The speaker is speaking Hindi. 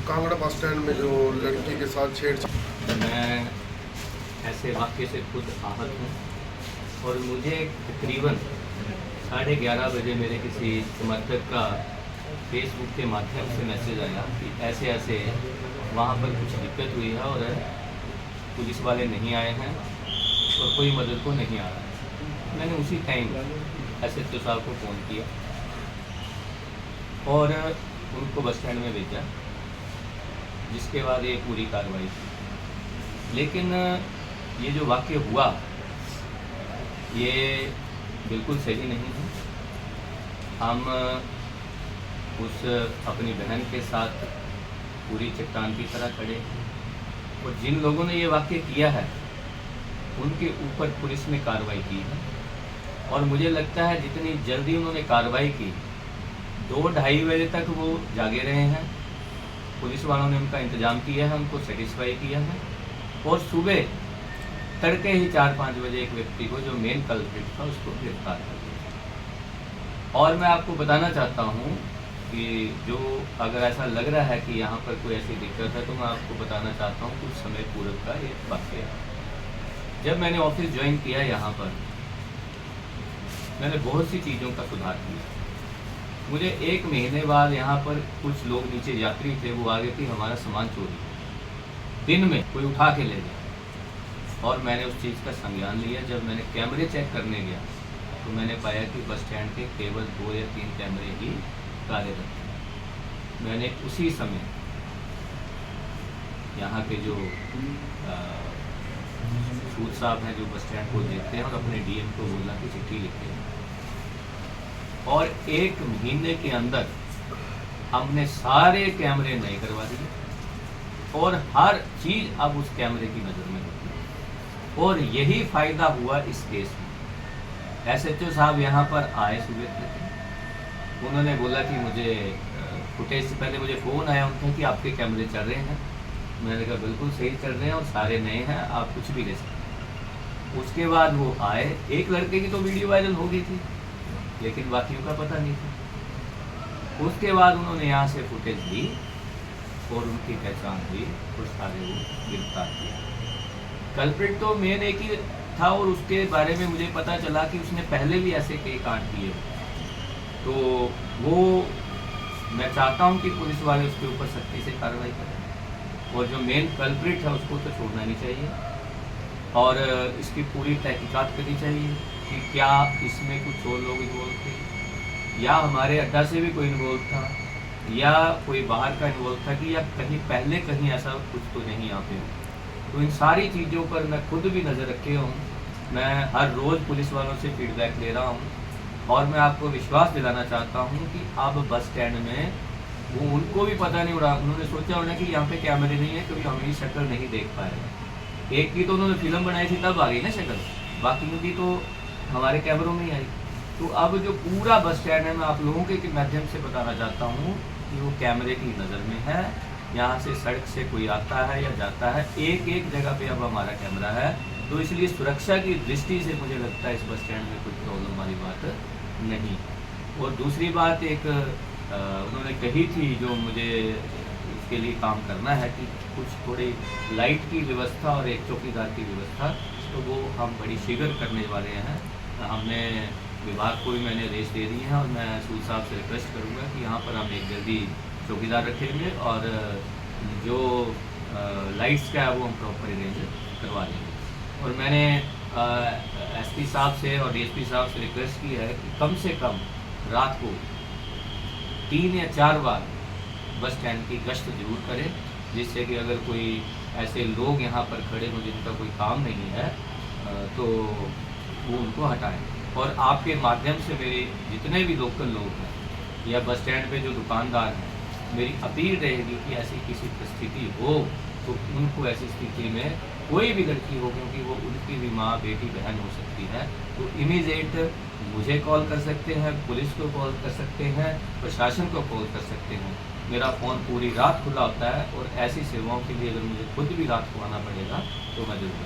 कांगड़ा बस स्टैंड में जो लड़की के साथ छेड़छाड़। मैं ऐसे वाक़ये से खुद आहत हूँ और मुझे तकरीबन 11:30 बजे मेरे किसी समर्थक का फेसबुक के माध्यम से मैसेज आया कि ऐसे ऐसे वहाँ पर कुछ दिक्कत हुई है और पुलिस वाले नहीं आए हैं और कोई मदद को नहीं आ रहा है। मैंने उसी टाइम SHO साहब को फ़ोन किया और उनको बस स्टैंड में भेजा, जिसके बाद ये पूरी कार्रवाई की। लेकिन ये जो वाक़या हुआ ये बिल्कुल सही नहीं है। हम उस अपनी बहन के साथ पूरी चट्टान की तरह खड़े हैं और जिन लोगों ने ये वाक़या किया है उनके ऊपर पुलिस ने कार्रवाई की है और मुझे लगता है जितनी जल्दी उन्होंने कार्रवाई की, 2-2:30 बजे तक वो जागे रहे हैं। पुलिस वालों ने उनका इंतज़ाम किया है, उनको सेटिस्फाई किया है और सुबह तड़के ही 4-5 बजे एक व्यक्ति को जो मेन कल्प्रिट था उसको गिरफ्तार कर दिया। और मैं आपको बताना चाहता हूँ कि जो अगर ऐसा लग रहा है कि यहाँ पर कोई ऐसी दिक्कत है तो मैं आपको बताना चाहता हूँ कुछ समय पूर्व का ये वाक़या है। जब मैंने ऑफिस ज्वाइन किया यहाँ पर, मैंने बहुत सी चीज़ों का सुधार किया। मुझे 1 महीने बाद यहाँ पर कुछ लोग नीचे यात्री थे, वो आ गए कि हमारा सामान चोरी, दिन में कोई उठा के ले गया और मैंने उस चीज़ का संज्ञान लिया। जब मैंने कैमरे चेक करने गया तो मैंने पाया कि बस स्टैंड के केवल 2 या 3 कैमरे ही कार्यरत थे। मैंने उसी समय यहाँ के जो सूद साहब हैं जो बस स्टैंड को देखते हैं और अपने DM को बोलना कि चिट्ठी लिखते हैं और 1 महीने के अंदर हमने सारे कैमरे नए करवा दिए और हर चीज़ अब उस कैमरे की नज़र में होती है। और यही फ़ायदा हुआ इस केस में। SHO साहब यहाँ पर आए सुबह तक, उन्होंने बोला कि मुझे फुटेज से पहले मुझे फ़ोन आया उनका कि आपके कैमरे चल रहे हैं। मैंने कहा बिल्कुल सही चल रहे हैं और सारे नए हैं, आप कुछ भी ले सकते हैं। उसके बाद वो आए, एक लड़के की तो वीडियो वायरल हो गई थी लेकिन बाकियों का पता नहीं था। उसके बाद उन्होंने यहाँ से फुटेज ली और उनकी पहचान हुई और सारे वो गिरफ्तार किया। कल्प्रिट तो मेन एक ही था और उसके बारे में मुझे पता चला कि उसने पहले भी ऐसे कई कांड किए। तो वो मैं चाहता हूँ कि पुलिस वाले उसके ऊपर सख्ती से कार्रवाई करें और जो मेन कल्प्रिट है उसको तो छोड़ना नहीं चाहिए और इसकी पूरी तहकीकात करनी चाहिए कि क्या इसमें कुछ और लोग इन्वॉल्व थे या हमारे अड्डा से भी कोई इन्वॉल्व था या कोई बाहर का इन्वॉल्व था कि या कहीं पहले कहीं ऐसा कुछ तो नहीं यहाँ पे। तो इन सारी चीज़ों पर मैं खुद भी नज़र रखे हूँ। मैं हर रोज़ पुलिस वालों से फीडबैक ले रहा हूँ और मैं आपको विश्वास दिलाना चाहता हूँ कि अब बस स्टैंड में वो उनको भी पता नहीं उड़ा, उन्होंने सोचा होना कि यहाँ पे कैमरे नहीं है क्योंकि हमें शक्ल नहीं देख पाएगा। एक की तो उन्होंने फिल्म बनाई थी तब आ गई ना शक्ल, बाकी की तो हमारे कैमरों में ही आई। तो अब जो पूरा बस स्टैंड है मैं आप लोगों के माध्यम से बताना चाहता हूँ कि वो कैमरे की नज़र में है। यहाँ से सड़क से कोई आता है या जाता है, एक जगह पे अब हमारा कैमरा है। तो इसलिए सुरक्षा की दृष्टि से मुझे लगता है इस बस स्टैंड में कोई प्रॉब्लम वाली बात नहीं। और दूसरी बात एक उन्होंने कही थी जो मुझे उसके लिए काम करना है कि कुछ थोड़ी लाइट की व्यवस्था और एक चौकीदार की व्यवस्था, तो वो हम बड़ी शीघ्र करने वाले हैं। हमने विभाग को भी मैंने रेस दे दी है और मैं सूद साहब से रिक्वेस्ट करूँगा कि यहाँ पर हम एक जल्दी चौकीदार रखेंगे और जो लाइट्स का है वो हम प्रॉपर अरेंज करवा देंगे। और मैंने SP साहब से और DSP साहब से रिक्वेस्ट की है कि कम से कम रात को 3 या 4 बार बस स्टैंड की गश्त जरूर करें, जिससे कि अगर कोई ऐसे लोग यहाँ पर खड़े हों जिनका कोई काम नहीं है तो वो उनको हटाएं। और आपके माध्यम से मेरे जितने भी लोकल लोग हैं या बस स्टैंड पे जो दुकानदार हैं, मेरी अपील रहेगी कि ऐसी किसी परिस्थिति हो तो उनको ऐसी स्थिति में कोई भी लड़की हो, क्योंकि वो उनकी भी माँ बेटी बहन हो सकती है, तो इमीडिएट मुझे कॉल कर सकते हैं, पुलिस को कॉल कर सकते हैं, प्रशासन को कॉल कर सकते हैं। मेरा फ़ोन पूरी रात खुला होता है और ऐसी सेवाओं के लिए अगर मुझे खुद भी रात को आना पड़ेगा तो मैं जरूर